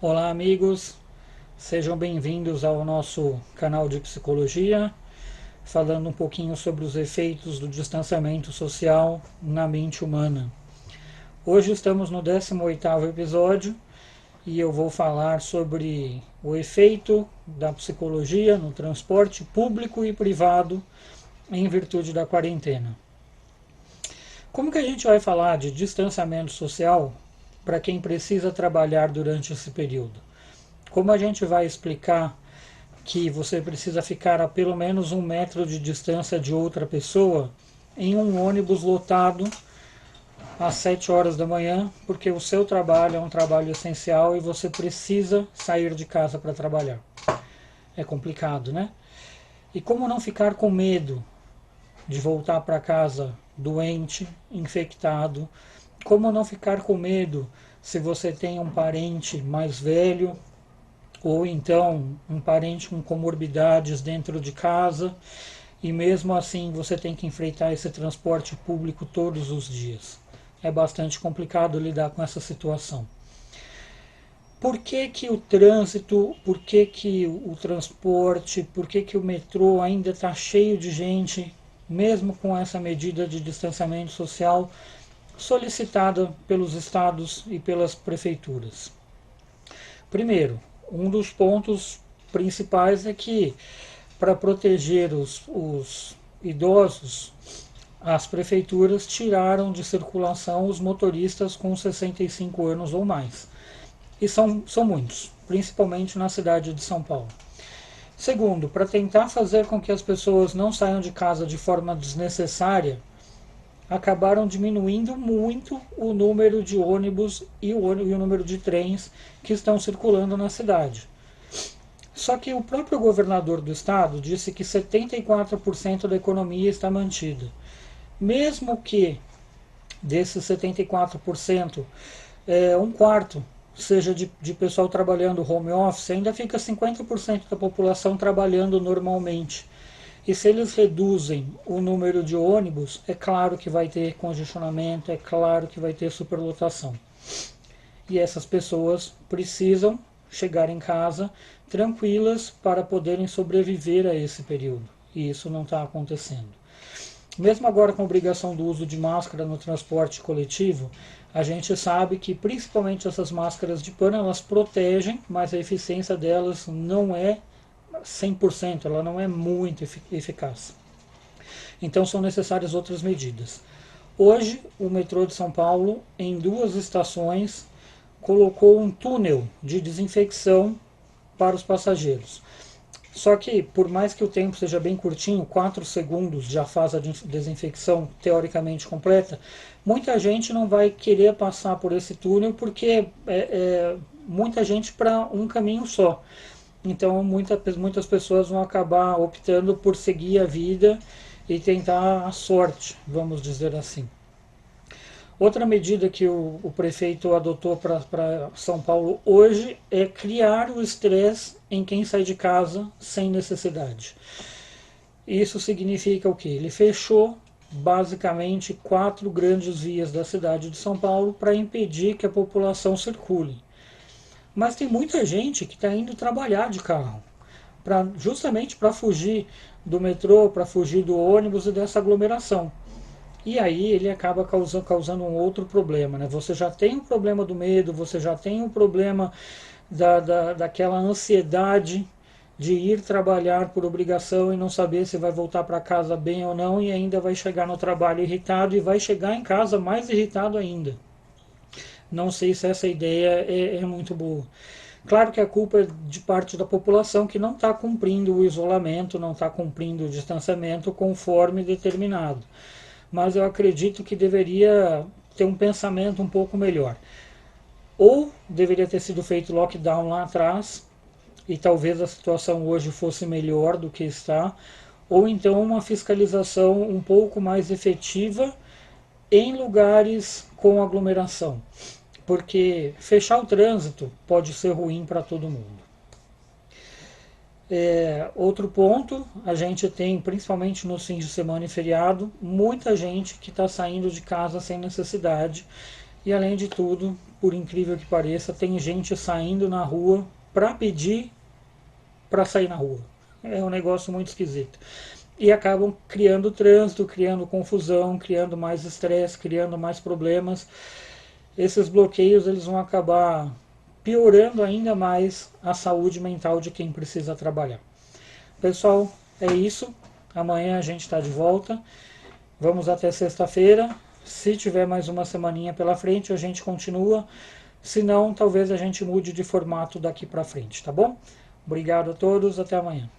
Olá, amigos, sejam bem-vindos ao nosso canal de psicologia, falando um pouquinho sobre os efeitos do distanciamento social na mente humana. Hoje estamos no 18º episódio e eu vou falar sobre o efeito da psicologia no transporte público e privado em virtude da quarentena. Como que a gente vai falar de distanciamento social para quem precisa trabalhar durante esse período? Como a gente vai explicar que você precisa ficar a pelo menos 1 metro de distância de outra pessoa em um ônibus lotado às 7 horas da manhã, porque o seu trabalho é um trabalho essencial e você precisa sair de casa para trabalhar? É complicado, né? E como não ficar com medo de voltar para casa doente, infectado? Como não ficar com medo se você tem um parente mais velho ou então um parente com comorbidades dentro de casa e mesmo assim você tem que enfrentar esse transporte público todos os dias? É bastante complicado lidar com essa situação. Por que que o trânsito, por que que o transporte, por que que o metrô ainda está cheio de gente, mesmo com essa medida de distanciamento social solicitada pelos estados e pelas prefeituras? Primeiro, um dos pontos principais é que, para proteger os idosos, as prefeituras tiraram de circulação os motoristas com 65 anos ou mais. E são muitos, principalmente na cidade de São Paulo. Segundo, para tentar fazer com que as pessoas não saiam de casa de forma desnecessária, acabaram diminuindo muito o número de ônibus e o número de trens que estão circulando na cidade. Só que o próprio governador do estado disse que 74% da economia está mantida. Mesmo que desses 74%, um quarto seja de pessoal trabalhando home office, ainda fica 50% da população trabalhando normalmente. E se eles reduzem o número de ônibus, é claro que vai ter congestionamento, é claro que vai ter superlotação. E essas pessoas precisam chegar em casa tranquilas para poderem sobreviver a esse período. E isso não está acontecendo. Mesmo agora com a obrigação do uso de máscara no transporte coletivo, a gente sabe que principalmente essas máscaras de pano, elas protegem, mas a eficiência delas não é 100%, ela não é muito eficaz. Então são necessárias outras medidas. Hoje, o metrô de São Paulo, em 2 estações, colocou um túnel de desinfecção para os passageiros. Só que, por mais que o tempo seja bem curtinho, 4 segundos já faz a desinfecção teoricamente completa, muita gente não vai querer passar por esse túnel porque muita gente para um caminho só. Então, muitas pessoas vão acabar optando por seguir a vida e tentar a sorte, vamos dizer assim. Outra medida que o prefeito adotou para São Paulo hoje é criar o estresse em quem sai de casa sem necessidade. Isso significa o quê? Ele fechou basicamente 4 grandes vias da cidade de São Paulo para impedir que a população circule. Mas tem muita gente que está indo trabalhar de carro, justamente para fugir do metrô, para fugir do ônibus e dessa aglomeração. E aí ele acaba causando um outro problema, né? Você já tem o problema do medo, você já tem o problema daquela ansiedade de ir trabalhar por obrigação e não saber se vai voltar para casa bem ou não, e ainda vai chegar no trabalho irritado e vai chegar em casa mais irritado ainda. Não sei se essa ideia é muito boa. Claro que a culpa é de parte da população que não está cumprindo o isolamento, não está cumprindo o distanciamento conforme determinado. Mas eu acredito que deveria ter um pensamento um pouco melhor. Ou deveria ter sido feito lockdown lá atrás, e talvez a situação hoje fosse melhor do que está, ou então uma fiscalização um pouco mais efetiva em lugares com aglomeração, porque fechar o trânsito pode ser ruim para todo mundo. Outro ponto, a gente tem, principalmente nos fins de semana e feriado, muita gente que está saindo de casa sem necessidade E além de tudo, por incrível que pareça, tem gente saindo na rua para pedir para sair na rua. É um negócio muito esquisito. E acabam criando trânsito, criando confusão, criando mais estresse, criando mais problemas. Esses bloqueios eles vão acabar piorando ainda mais a saúde mental de quem precisa trabalhar. Pessoal, é isso. Amanhã a gente está de volta. Vamos até sexta-feira. Se tiver mais uma semaninha pela frente, a gente continua. Se não, talvez a gente mude de formato daqui para frente, tá bom? Obrigado a todos, até amanhã.